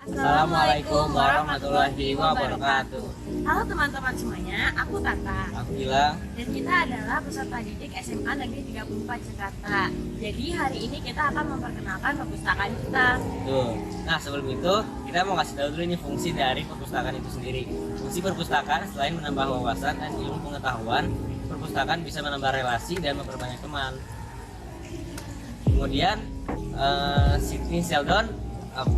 Assalamualaikum warahmatullahi wabarakatuh. Halo teman-teman semuanya, aku Tata. Aku bilang, Dan kita adalah peserta didik SMA Negeri 34 Jakarta. Jadi hari ini kita akan memperkenalkan perpustakaan kita. tuh. Nah, sebelum itu kita mau kasih tahu dulu nih fungsi dari perpustakaan itu sendiri. Fungsi perpustakaan selain menambah wawasan dan ilmu pengetahuan, perpustakaan bisa menambah relasi dan memperbanyak teman. Kemudian Sidney Sheldon,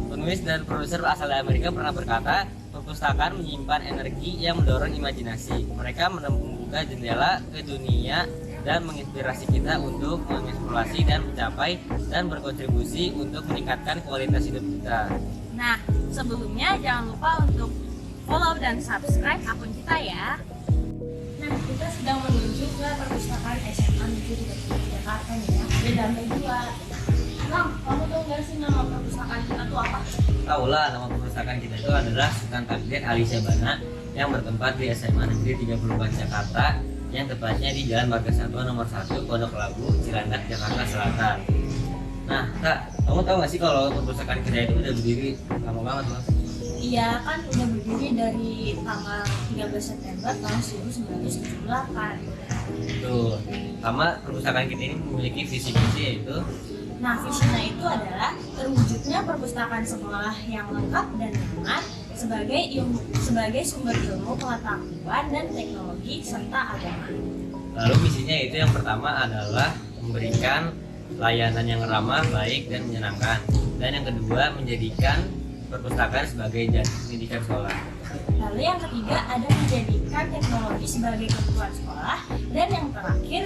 penulis dan produser asal dari Amerika, pernah berkata, perpustakaan menyimpan energi yang mendorong imajinasi. Mereka membuka jendela ke dunia dan menginspirasi kita untuk mengeksplorasi dan mencapai dan berkontribusi untuk meningkatkan kualitas hidup kita. Nah, sebelumnya jangan lupa untuk follow dan subscribe akun kita ya. Nah, kita sedang menuju ke perpustakaan SMA Negeri 34 Jakarta nih ya. Ada lantai 2. Lam, kamu tahu nggak sih nama perpustakaan kita tuh apa? Tahulah, nama perpustakaan kita itu adalah Sultan Takdir Ali Syabana yang bertempat di SMA Negeri 34 Jakarta, yang tepatnya di Jalan Margasatwa nomor 1, Pondok Labu, Cilandak, Jakarta Selatan. Nah, Kak, kamu tahu nggak sih kalau perpustakaan kita itu udah berdiri lama banget, Mas? Iya, kan udah berdiri dari tanggal 13 September tahun 1978. Tuh, sama perpustakaan kita ini memiliki visi-visi yaitu Nah, visinya itu adalah terwujudnya perpustakaan sekolah yang lengkap dan nyaman sebagai sumber ilmu, pengetahuan, dan teknologi serta agama. lalu misinya itu yang pertama adalah memberikan layanan yang ramah, baik, dan menyenangkan. Dan yang kedua, menjadikan perpustakaan sebagai jati pendidikan sekolah. Lalu yang ketiga ada menjadikan teknologi sebagai kebutuhan sekolah, dan yang terakhir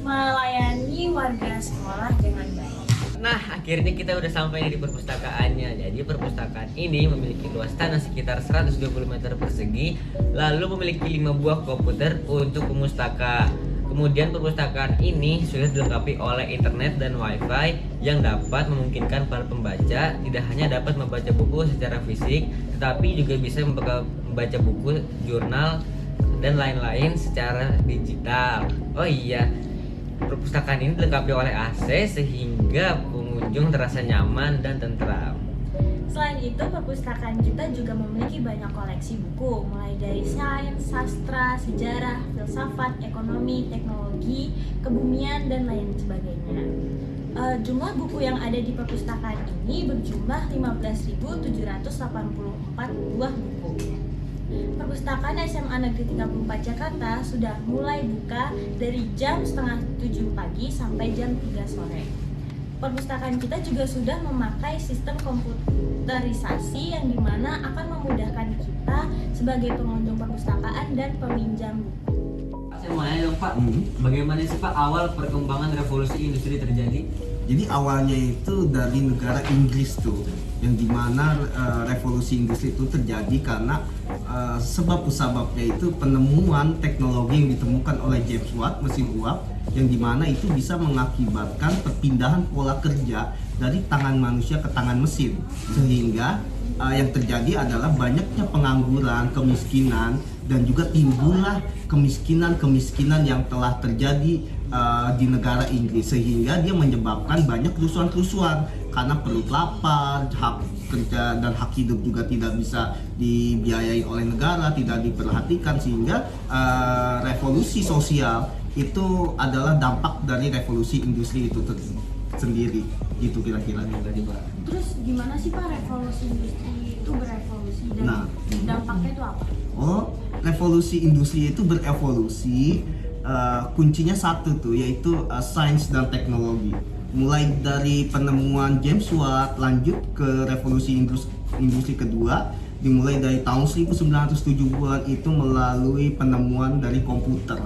melayani warga sekolah dengan baik. Nah, akhirnya kita udah sampai di perpustakaannya. Jadi perpustakaan ini memiliki luas tanah sekitar 120 meter persegi, lalu memiliki 5 buah komputer untuk pemustaka. Kemudian perpustakaan ini sudah dilengkapi oleh internet dan wifi yang dapat memungkinkan para pembaca tidak hanya dapat membaca buku secara fisik, tetapi juga bisa membaca buku, jurnal, dan lain-lain secara digital. Oh iya, perpustakaan ini dilengkapi oleh AC sehingga pengunjung terasa nyaman dan tentram. Selain itu, perpustakaan kita juga memiliki banyak koleksi buku, mulai dari sains, sastra, sejarah, filsafat, ekonomi, teknologi, kebumian, dan lain sebagainya. Jumlah buku yang ada di perpustakaan ini berjumlah 15.784 buah buku. Perpustakaan SMA Negeri 34 Jakarta sudah mulai buka dari jam setengah 7 pagi sampai jam 3 sore. Perpustakaan kita juga sudah memakai sistem komputerisasi yang dimana akan memudahkan kita sebagai pengunjung perpustakaan dan peminjam buku. Saya mau nanya dong Pak, bagaimana sih Pak awal perkembangan revolusi industri terjadi? Jadi awalnya itu dari negara Inggris tuh, yang dimana revolusi industri itu terjadi karena sebabnya itu penemuan teknologi yang ditemukan oleh James Watt, mesin uap, yang dimana itu bisa mengakibatkan perpindahan pola kerja dari tangan manusia ke tangan mesin, sehingga yang terjadi adalah banyaknya pengangguran, kemiskinan, dan juga timbullah kemiskinan yang telah terjadi di negara Inggris, sehingga dia menyebabkan banyak kerusuhan-kerusuhan karena perut lapar, hak kerja dan hak hidup juga tidak bisa dibiayai oleh negara, tidak diperhatikan, sehingga revolusi sosial itu adalah dampak dari revolusi industri itu sendiri. Itu kira-kira tadi Pak. Terus gimana sih Pak revolusi industri itu berevolusi dan dampaknya itu apa? Oh, revolusi industri itu berevolusi, kuncinya satu tuh, yaitu sains dan teknologi. Mulai dari penemuan James Watt lanjut ke revolusi industri kedua, dimulai dari tahun 1970-an itu melalui penemuan dari komputer.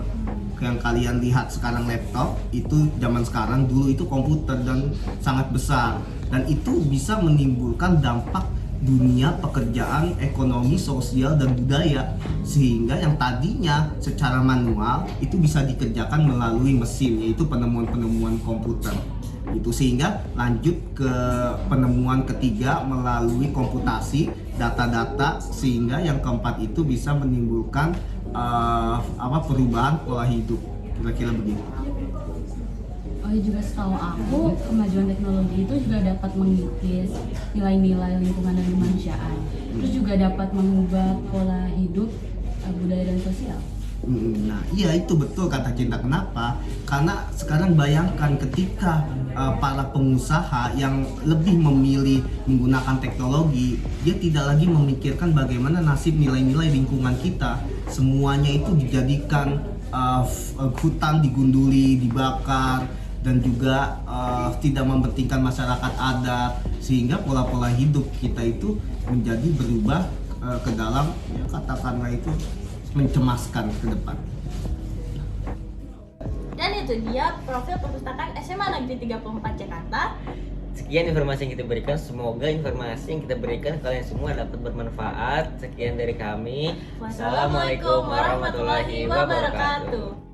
Yang kalian lihat sekarang laptop, itu zaman sekarang, dulu itu komputer dan sangat besar. Dan itu bisa menimbulkan dampak dunia pekerjaan, ekonomi, sosial, dan budaya, sehingga yang tadinya secara manual itu bisa dikerjakan melalui mesin, yaitu penemuan-penemuan komputer itu, sehingga lanjut ke penemuan ketiga melalui komputasi, data-data, sehingga yang keempat itu bisa menimbulkan perubahan pola hidup, kira-kira begitu. Oh ya, juga setahu aku kemajuan teknologi itu juga dapat mengikis nilai-nilai lingkungan dan kemanusiaan. Terus juga dapat mengubah pola hidup, budaya dan sosial. Nah, iya itu betul kata Cinta. Kenapa? Karena sekarang bayangkan ketika para pengusaha yang lebih memilih menggunakan teknologi, dia tidak lagi memikirkan bagaimana nasib nilai-nilai lingkungan kita. Semuanya itu dijadikan hutan digunduli, dibakar, dan juga tidak mementingkan masyarakat adat, sehingga pola-pola hidup kita itu menjadi berubah ke dalam, ya katakanlah itu mencemaskan ke depan. Dan itu dia profil perpustakaan SMA Negeri 34 Jakarta. Sekian informasi yang kita berikan, semoga informasi yang kita berikan kalian semua dapat bermanfaat. Sekian dari kami. Wassalamualaikum warahmatullahi wabarakatuh.